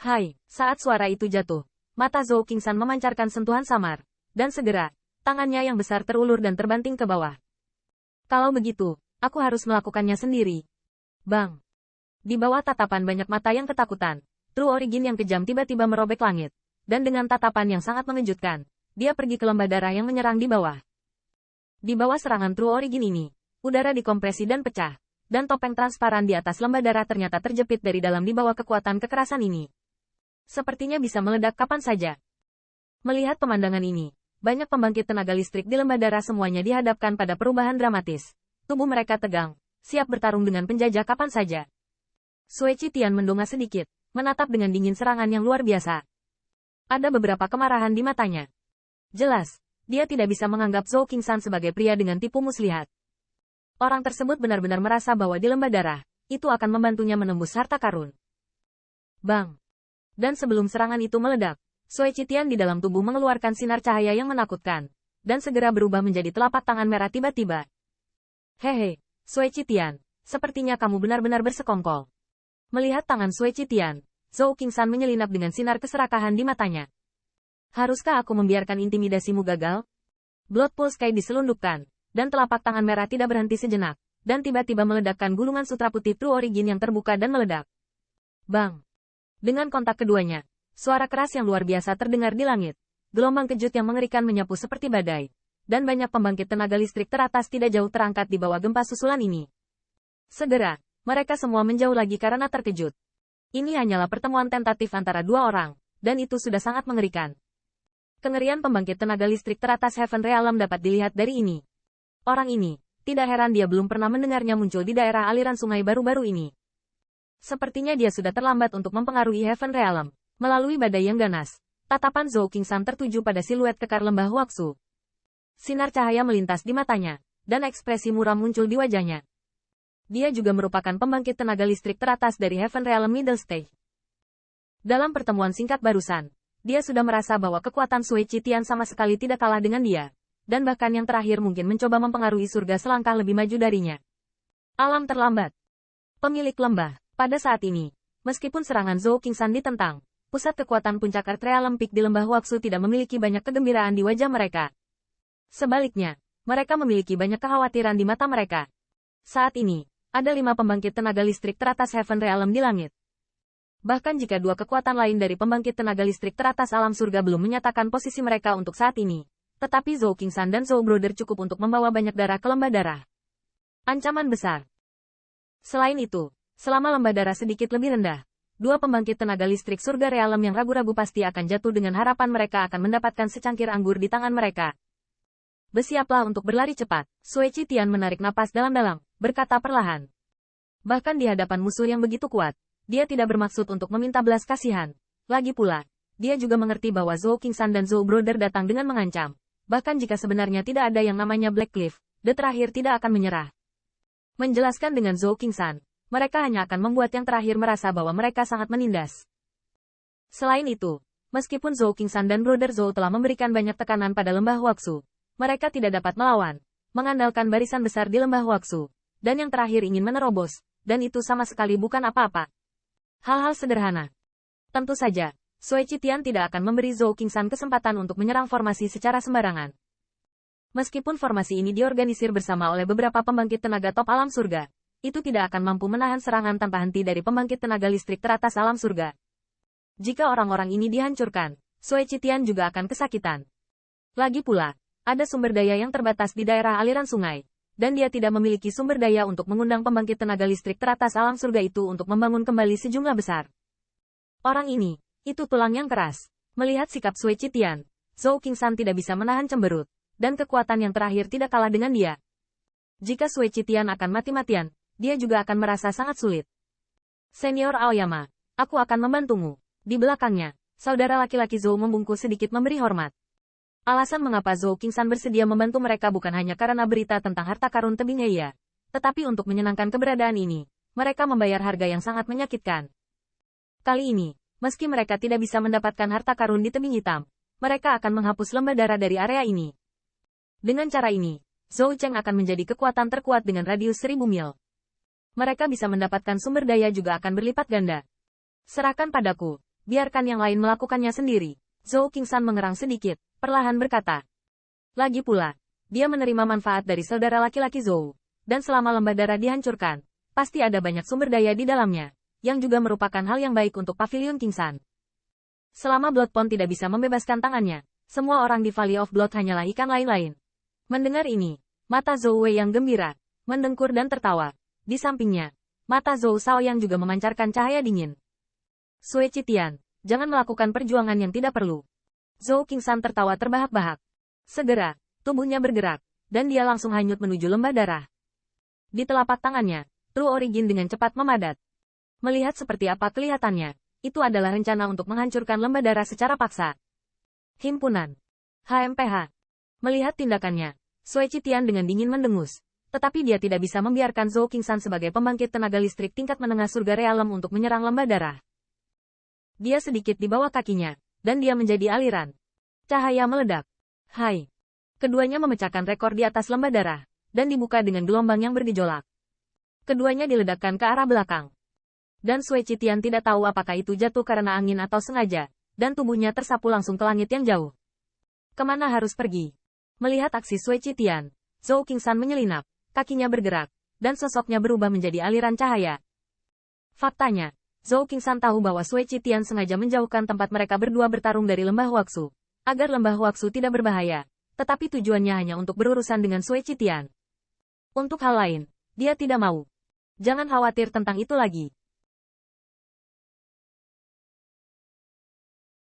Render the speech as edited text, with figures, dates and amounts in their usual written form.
Hai, saat suara itu jatuh, mata Zhou Qingsan memancarkan sentuhan samar. Dan segera, tangannya yang besar terulur dan terbanting ke bawah. Kalau begitu, aku harus melakukannya sendiri. Bang! Di bawah tatapan banyak mata yang ketakutan, True Origin yang kejam tiba-tiba merobek langit. Dan dengan tatapan yang sangat mengejutkan, dia pergi ke lembah darah yang menyerang di bawah. Di bawah serangan True Origin ini, udara dikompresi dan pecah. Dan topeng transparan di atas lembah darah ternyata terjepit dari dalam di bawah kekuatan kekerasan ini. Sepertinya bisa meledak kapan saja. Melihat pemandangan ini, banyak pembangkit tenaga listrik di lembah darah semuanya dihadapkan pada perubahan dramatis. Tubuh mereka tegang, siap bertarung dengan penjajah kapan saja. Sui Qitian mendongak sedikit, menatap dengan dingin serangan yang luar biasa. Ada beberapa kemarahan di matanya. Jelas, dia tidak bisa menganggap Zhou Qingsan sebagai pria dengan tipu muslihat. Orang tersebut benar-benar merasa bahwa di lembah darah, itu akan membantunya menembus harta karun. Bang! Dan sebelum serangan itu meledak, Sui Qitian di dalam tubuh mengeluarkan sinar cahaya yang menakutkan, dan segera berubah menjadi telapak tangan merah tiba-tiba. Hehe, Sui Qitian, sepertinya kamu benar-benar bersekongkol. Melihat tangan Sui Qitian, Zhou Qingsan menyelinap dengan sinar keserakahan di matanya. Haruskah aku membiarkan intimidasimu gagal? Blood Pulse Sky diselundupkan, dan telapak tangan merah tidak berhenti sejenak, dan tiba-tiba meledakkan gulungan sutra putih True Origin yang terbuka dan meledak. Bang! Dengan kontak keduanya, suara keras yang luar biasa terdengar di langit. Gelombang kejut yang mengerikan menyapu seperti badai. Dan banyak pembangkit tenaga listrik teratas tidak jauh terangkat di bawah gempa susulan ini. Segera, mereka semua menjauh lagi karena terkejut. Ini hanyalah pertemuan tentatif antara dua orang, dan itu sudah sangat mengerikan. Kengerian pembangkit tenaga listrik teratas Heaven Realm dapat dilihat dari ini. Orang ini, tidak heran dia belum pernah mendengarnya muncul di daerah aliran sungai baru-baru ini. Sepertinya dia sudah terlambat untuk mempengaruhi Heaven Realm. Melalui badai yang ganas, tatapan Zhou Qingsan tertuju pada siluet kekar lembah Huaxu. Sinar cahaya melintas di matanya, dan ekspresi muram muncul di wajahnya. Dia juga merupakan pembangkit tenaga listrik teratas dari Heaven Realm Middle Stage. Dalam pertemuan singkat barusan, dia sudah merasa bahwa kekuatan Sui Qitian sama sekali tidak kalah dengan dia. Dan bahkan yang terakhir mungkin mencoba mempengaruhi surga selangkah lebih maju darinya. Alam terlambat. Pemilik lembah, pada saat ini, meskipun serangan Zhou Qingsan ditentang, pusat kekuatan puncak Earth Realm Peak di lembah Huaxu tidak memiliki banyak kegembiraan di wajah mereka. Sebaliknya, mereka memiliki banyak kekhawatiran di mata mereka. Saat ini, ada 5 pembangkit tenaga listrik teratas Heaven Realm di langit. Bahkan jika 2 kekuatan lain dari pembangkit tenaga listrik teratas alam surga belum menyatakan posisi mereka untuk saat ini. Tetapi Zhou Qingsan dan Zhou Brother cukup untuk membawa banyak darah ke lembah darah. Ancaman besar. Selain itu, selama lembah darah sedikit lebih rendah, 2 pembangkit tenaga listrik surga realem yang ragu-ragu pasti akan jatuh dengan harapan mereka akan mendapatkan secangkir anggur di tangan mereka. Bersiaplah untuk berlari cepat. Sui Qitian menarik napas dalam-dalam, berkata perlahan. Bahkan di hadapan musuh yang begitu kuat, dia tidak bermaksud untuk meminta belas kasihan. Lagi pula, dia juga mengerti bahwa Zhou Qingsan dan Zhou Brother datang dengan mengancam. Bahkan jika sebenarnya tidak ada yang namanya Black Cliff, The terakhir tidak akan menyerah. Menjelaskan dengan Zhou Qingsan, mereka hanya akan membuat yang terakhir merasa bahwa mereka sangat menindas. Selain itu, meskipun Zhou Qingsan dan Brother Zhou telah memberikan banyak tekanan pada lembah Huaxu, mereka tidak dapat melawan, mengandalkan barisan besar di lembah Huaxu, dan yang terakhir ingin menerobos, dan itu sama sekali bukan apa-apa. Hal-hal sederhana. Tentu saja, Sui Qitian tidak akan memberi Zhou Qingsan kesempatan untuk menyerang formasi secara sembarangan. Meskipun formasi ini diorganisir bersama oleh beberapa pembangkit tenaga top alam surga, itu tidak akan mampu menahan serangan tanpa henti dari pembangkit tenaga listrik teratas alam surga. Jika orang-orang ini dihancurkan, Sui Qitian juga akan kesakitan. Lagi pula, ada sumber daya yang terbatas di daerah aliran sungai, dan dia tidak memiliki sumber daya untuk mengundang pembangkit tenaga listrik teratas alam surga itu untuk membangun kembali sejumlah besar. Orang ini, itu tulang yang keras. Melihat sikap Sui Qitian, Zhou Qingsan tidak bisa menahan cemberut, dan kekuatan yang terakhir tidak kalah dengan dia. Jika Sui Qitian akan mati-matian, dia juga akan merasa sangat sulit. Senior Aoyama, aku akan membantumu. Di belakangnya, saudara laki-laki Zhou membungkuk sedikit memberi hormat. Alasan mengapa Zhou Qingsan bersedia membantu mereka bukan hanya karena berita tentang harta karun tebing Heia, tetapi untuk menyenangkan keberadaan ini, mereka membayar harga yang sangat menyakitkan. Kali ini, meski mereka tidak bisa mendapatkan harta karun di tebing hitam, mereka akan menghapus lembah darah dari area ini. Dengan cara ini, Zhou Cheng akan menjadi kekuatan terkuat dengan radius 1000 mil. Mereka bisa mendapatkan sumber daya juga akan berlipat ganda. Serahkan padaku. Biarkan yang lain melakukannya sendiri. Zhou Qingsan mengerang sedikit, perlahan berkata. Lagi pula, dia menerima manfaat dari saudara laki-laki Zhou. Dan selama lembah darah dihancurkan, pasti ada banyak sumber daya di dalamnya, yang juga merupakan hal yang baik untuk Pavilion Qingsan. Selama Blood Pond tidak bisa membebaskan tangannya, semua orang di Valley of Blood hanyalah ikan lain-lain. Mendengar ini, mata Zhou Wei yang gembira, mendengkur dan tertawa. Di sampingnya, mata Zhou Shao yang juga memancarkan cahaya dingin. Sui Qitian, jangan melakukan perjuangan yang tidak perlu. Zhou Qingsan tertawa terbahak-bahak. Segera, tubuhnya bergerak, dan dia langsung hanyut menuju lembah darah. Di telapak tangannya, True Origin dengan cepat memadat. Melihat seperti apa kelihatannya, itu adalah rencana untuk menghancurkan lembah darah secara paksa. Himpunan HMPH. Melihat tindakannya, Sui Qitian dengan dingin mendengus. Tetapi dia tidak bisa membiarkan Zhou Qingsan sebagai pembangkit tenaga listrik tingkat menengah surga realem untuk menyerang lembah darah. Dia sedikit di bawah kakinya, dan dia menjadi aliran. Cahaya meledak. Hai. Keduanya memecahkan rekor di atas lembah darah, dan dibuka dengan gelombang yang bergejolak. Keduanya diledakkan ke arah belakang. Dan Sui Qitian tidak tahu apakah itu jatuh karena angin atau sengaja, dan tubuhnya tersapu langsung ke langit yang jauh. Kemana harus pergi? Melihat aksi Sui Qitian, Zhou Qingsan menyelinap, kakinya bergerak, dan sosoknya berubah menjadi aliran cahaya. Faktanya, Zhou Qingsan tahu bahwa Sui Qitian sengaja menjauhkan tempat mereka berdua bertarung dari lembah Huaxu, agar lembah Huaxu tidak berbahaya, tetapi tujuannya hanya untuk berurusan dengan Sui Qitian. Untuk hal lain, dia tidak mau. Jangan khawatir tentang itu lagi.